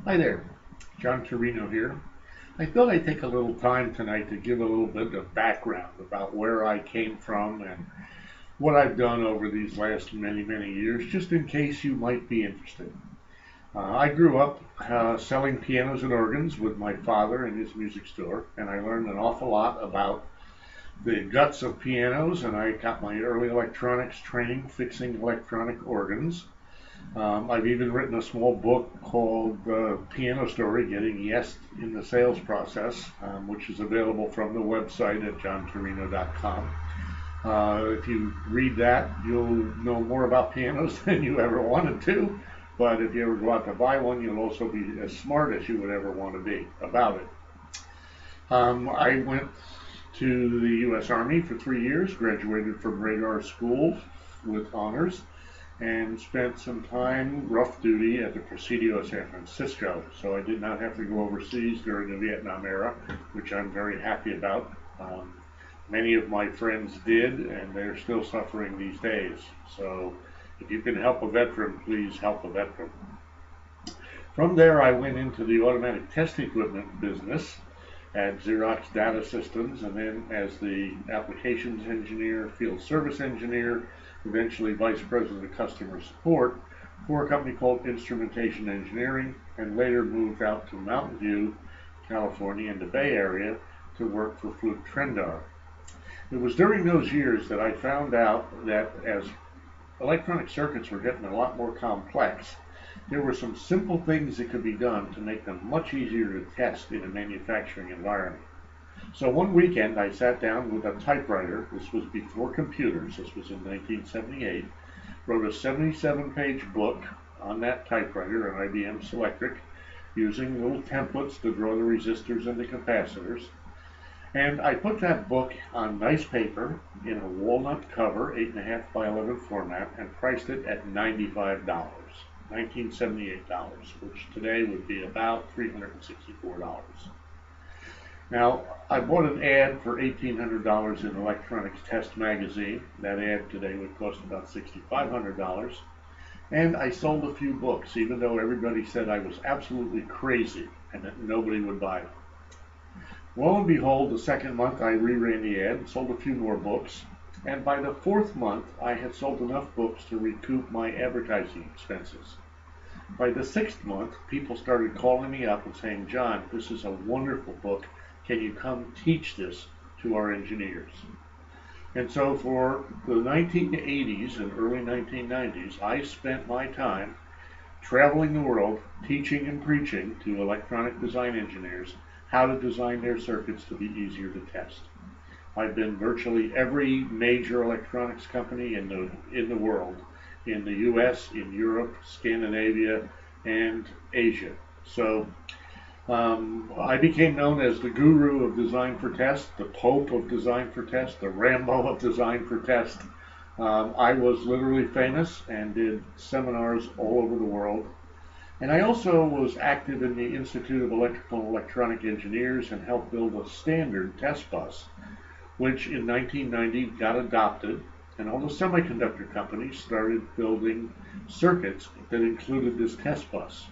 Hi there, Jon Turino here. I thought I'd take a little time tonight to give a little bit of background about where I came from and what I've done over these last many years, just in case you might be interested. I grew up selling pianos and organs with my father in his music store, and I learned an awful lot about the guts of pianos, and I got my early electronics training fixing electronic organs. I've even written a small book called Piano Story, Getting Yes in the Sales Process, which is available from the website at jonturino.com. If you read that, you'll know more about pianos than you ever wanted to, but if you ever go out to buy one, you'll also be as smart as you would ever want to be about it. I went to the U.S. Army for 3 years, graduated from radar school with honors, and spent some time rough duty at the Presidio of San Francisco. So I did not have to go overseas during the Vietnam era, which I'm very happy about. Many of my friends did, and they're still suffering these days. So if you can help a veteran, please help a veteran. From there, I went into the automatic test equipment business at Xerox Data Systems, and then as the applications engineer, field service engineer, eventually vice president of customer support for a company called Instrumentation Engineering, and later moved out to Mountain View, California, in the Bay Area to work for Fluke Trendar. It was during those years that I found out that as electronic circuits were getting a lot more complex, there were some simple things that could be done to make them much easier to test in a manufacturing environment. So one weekend I sat down with a typewriter. This was before computers. This was in 1978. Wrote a 77-page book on that typewriter, an IBM Selectric, using little templates to draw the resistors and the capacitors. And I put that book on nice paper in a walnut cover, 8.5 by 11 format, and priced it at $95, $1978, which today would be about $364. Now, I bought an ad for $1,800 in Electronics Test magazine. That ad today would cost about $6,500. And I sold a few books, even though everybody said I was absolutely crazy and that nobody would buy them. Lo and behold, the second month I reran the ad and sold a few more books. And by the fourth month, I had sold enough books to recoup my advertising expenses. By the sixth month, people started calling me up and saying, "Jon, this is a wonderful book. Can you come teach this to our engineers?" And so for the 1980s and early 1990s, I spent my time traveling the world, teaching and preaching to electronic design engineers how to design their circuits to be easier to test. I've been virtually every major electronics company in the world, in the US, in Europe, Scandinavia, and Asia. So I became known as the guru of design for test, the Pope of design for test, the Rambo of design for test. I was literally famous and did seminars all over the world. And I also was active in the Institute of Electrical and Electronic Engineers and helped build a standard test bus, which in 1990 got adopted, and all the semiconductor companies started building circuits that included this test bus.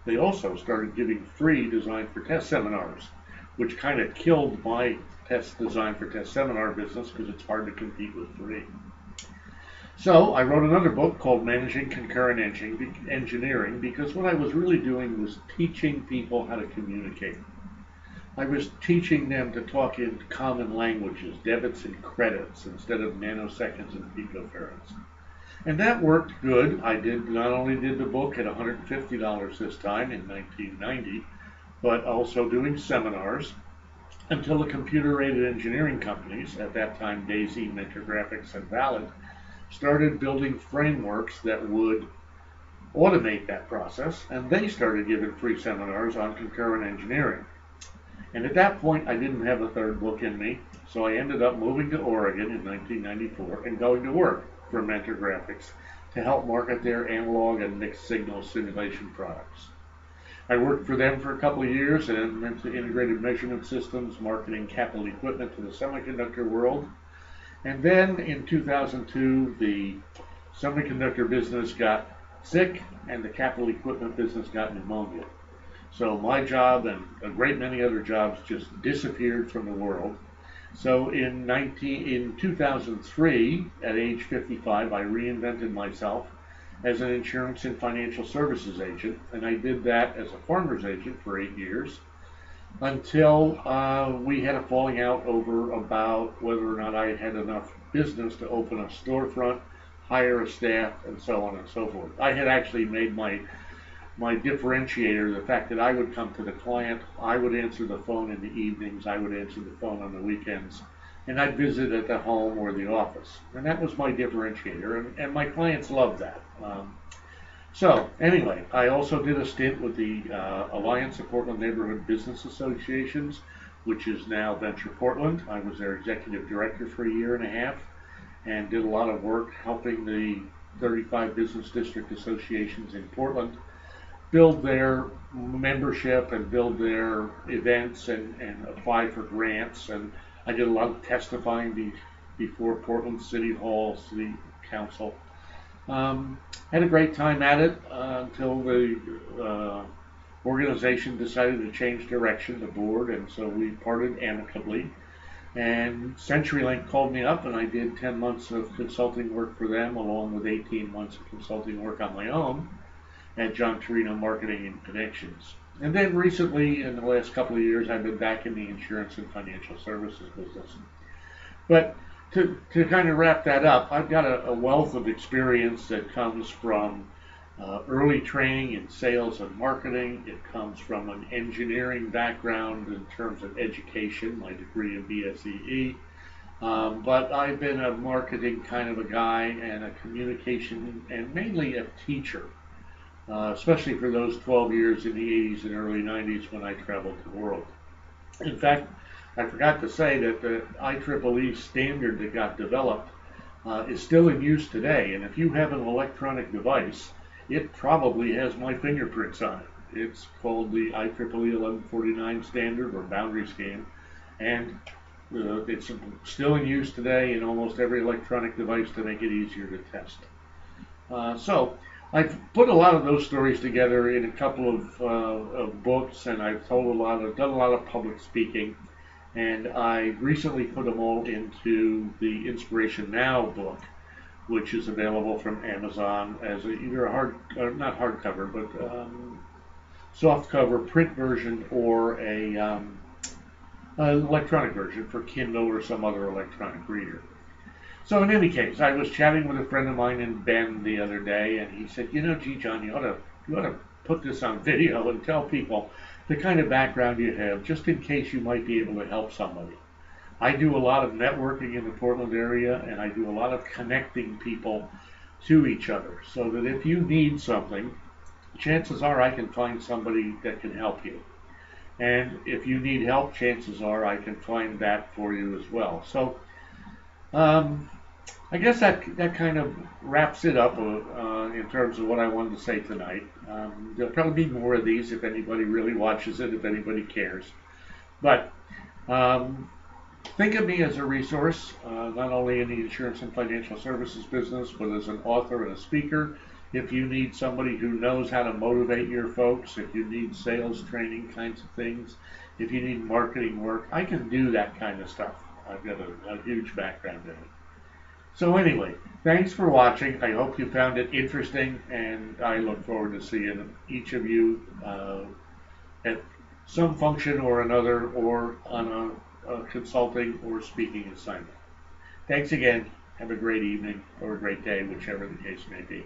They also started giving free design for test seminars, which kind of killed my test design for test seminar business because it's hard to compete with free. So I wrote another book called Managing Concurrent Engineering because what I was really doing was teaching people how to communicate. I was teaching them to talk in common languages, debits and credits, instead of nanoseconds and picofarads. And that worked good. I not only did the book at $150 this time in 1990, but also doing seminars until the computer-aided engineering companies, at that time Daisy, Mentor Graphics, and Valid, started building frameworks that would automate that process, and they started giving free seminars on concurrent engineering. And at that point, I didn't have a third book in me, so I ended up moving to Oregon in 1994 and going to work for Mentor Graphics to help market their analog and mixed signal simulation products. I worked for them for a couple of years and then went to integrated measurement systems, marketing capital equipment to the semiconductor world. And then in 2002, the semiconductor business got sick and the capital equipment business got pneumonia. So my job and a great many other jobs just disappeared from the world. So in 2003, at age 55, I reinvented myself as an insurance and financial services agent, and I did that as a farmer's agent for 8 years until we had a falling out over about whether or not I had enough business to open a storefront, hire a staff, and so on and so forth. I had actually made my differentiator the fact that I would come to the client, I would answer the phone in the evenings, I would answer the phone on the weekends, and I'd visit at the home or the office. And that was my differentiator, and my clients loved that. So anyway, I also did a stint with the Alliance of Portland Neighborhood Business Associations, which is now Venture Portland. I was their executive director for a year and a half and did a lot of work helping the 35 business district associations in Portland build their membership and build their events and apply for grants. And I did a lot of testifying before Portland City Hall, City Council. Had a great time at it until the organization decided to change direction, the board, and so we parted amicably. And CenturyLink called me up, and I did 10 months of consulting work for them, along with 18 months of consulting work on my own at Jon Turino Marketing and Connections. And then recently, in the last couple of years, I've been back in the insurance and financial services business. But to kind of wrap that up, I've got a wealth of experience that comes from early training in sales and marketing. It comes from an engineering background in terms of education, my degree in BSEE. But I've been a marketing kind of a guy and a communication and mainly a teacher, especially for those 12 years in the 80s and early 90s when I traveled the world. In fact, I forgot to say that the IEEE standard that got developed is still in use today. And if you have an electronic device, it probably has my fingerprints on it. It's called the IEEE 1149 standard or boundary scan. And it's still in use today in almost every electronic device to make it easier to test. So I've put a lot of those stories together in a couple of books, and I've done a lot of public speaking. And I recently put them all into the Inspiration Now book, which is available from Amazon as either not hardcover, but softcover print version or an electronic version for Kindle or some other electronic reader. So in any case, I was chatting with a friend of mine in Bend the other day, and he said, gee, John, you ought to put this on video and tell people the kind of background you have, just in case you might be able to help somebody. I do a lot of networking in the Portland area, and I do a lot of connecting people to each other, so that if you need something, chances are I can find somebody that can help you. And if you need help, chances are I can find that for you as well. So I guess that kind of wraps it up in terms of what I wanted to say tonight. There'll probably be more of these if anybody really watches it, if anybody cares. But think of me as a resource, not only in the insurance and financial services business, but as an author and a speaker. If you need somebody who knows how to motivate your folks, if you need sales training kinds of things, if you need marketing work, I can do that kind of stuff. I've got a huge background in it. So anyway, thanks for watching. I hope you found it interesting, and I look forward to seeing each of you at some function or another, or on a consulting or speaking assignment. Thanks again. Have a great evening or a great day, whichever the case may be.